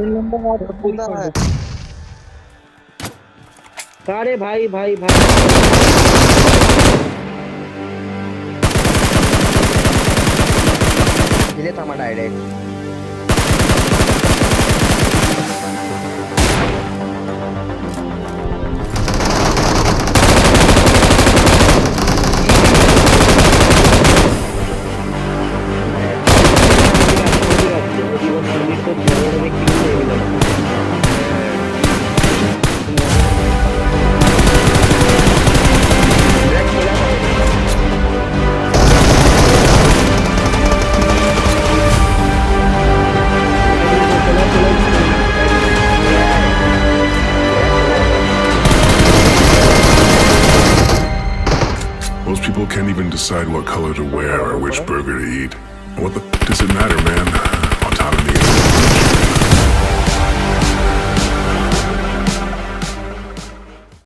एक बंदा है। अरे भाई भाई भाई हिले थांबा direct. Most people can't even decide what color to wear or which burger to eat. What the f does it matter, man? Autonomy is